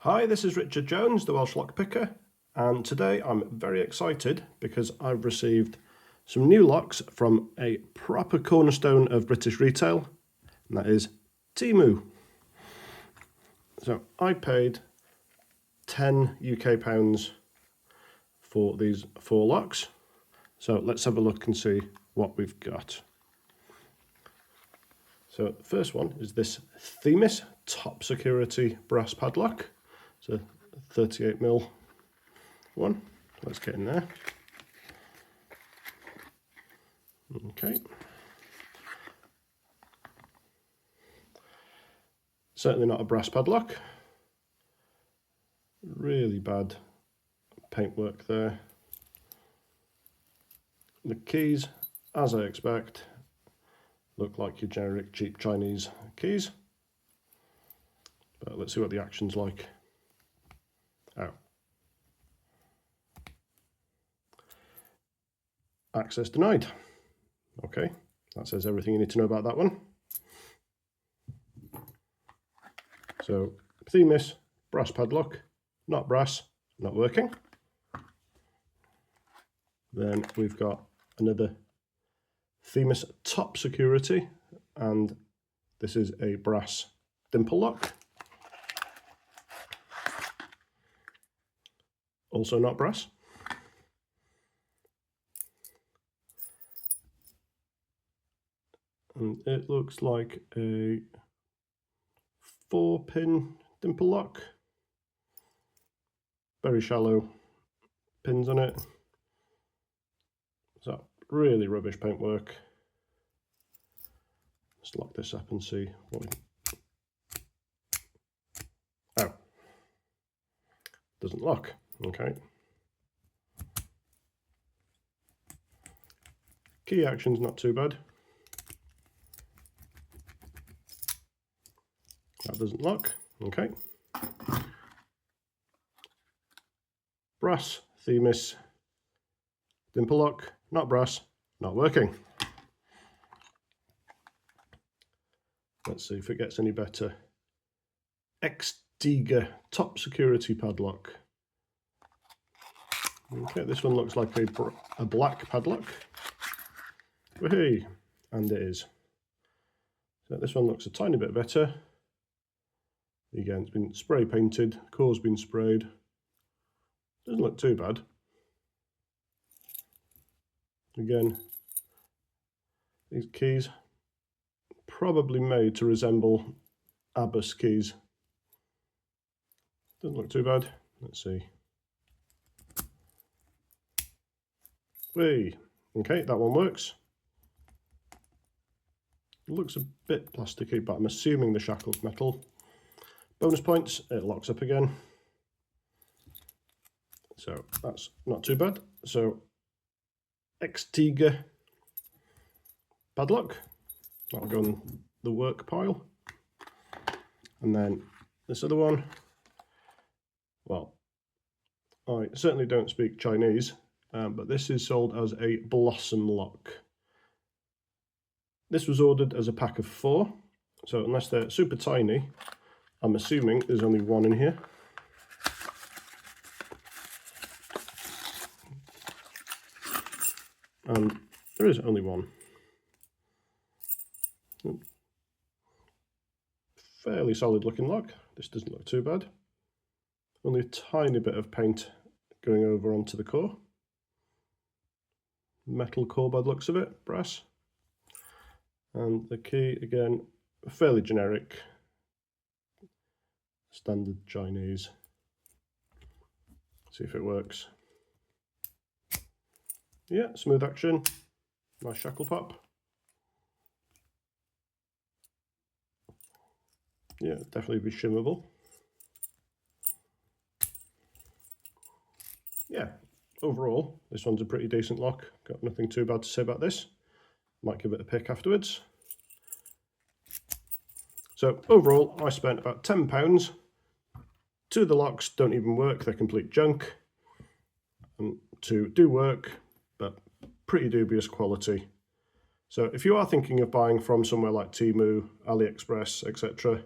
Hi, this is Richard Jones, the Welsh Lock Picker, and today I'm very excited because I've received some new locks from a proper cornerstone of British retail, and that is Temu. So I paid 10 UK pounds for these 4 locks. So let's have a look and see what we've got. So the first one is this Themis top security brass padlock. It's a 38mm one. Let's get in there. Okay. Certainly not a brass padlock. Really bad paintwork there. The keys, as I expect, look like your generic cheap Chinese keys. But let's see what the action's like. Oh. Access denied. Okay, that says everything you need to know about that one. So, Themis, brass padlock, not brass, not working. Then we've got another Themis top security, and this is a brass dimple lock. Also not brass. And it looks like a 4-pin dimple lock. Very shallow pins on it. So really rubbish paintwork. Let's lock this up and see what we... Oh. Doesn't lock. Okay. Key action's not too bad. That doesn't lock. Okay. Brass Themis dimple lock, not brass, not working. Let's see if it gets any better. X-Tiger top security padlock. Okay, this one looks like a black padlock. Woohoo! And it is. So this one looks a tiny bit better. Again, it's been spray painted, core's been sprayed. Doesn't look too bad. Again, these keys probably made to resemble Abbas keys. Doesn't look too bad. Let's see. Whee! Okay, that one works. It looks a bit plasticky, but I'm assuming the shackle's metal. Bonus points, it locks up again. So that's not too bad. So X-Tiger padlock, that'll go on the work pile. And then this other one, well, I certainly don't speak Chinese, but this is sold as a blossom lock. This was ordered as a pack of 4, so unless they're super tiny, I'm assuming there's only one in here. And there is only one. Fairly solid looking lock. This doesn't look too bad. Only a tiny bit of paint going over onto the core. Metal core by the looks of it, brass. And the key, again, fairly generic. Standard Chinese. See if it works. Yeah, smooth action. Nice shackle pop. Yeah, definitely be shimmable. Yeah, overall, this one's a pretty decent lock. Got nothing too bad to say about this. Might give it a pick afterwards. So overall, I spent about £10. 2 of the locks don't even work, they're complete junk. And 2 do work, but pretty dubious quality. So if you are thinking of buying from somewhere like Temu, AliExpress, etc.,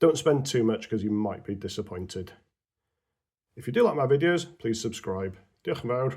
Don't spend too much because you might be disappointed. If you do like my videos, please subscribe. Diolch yn fawr.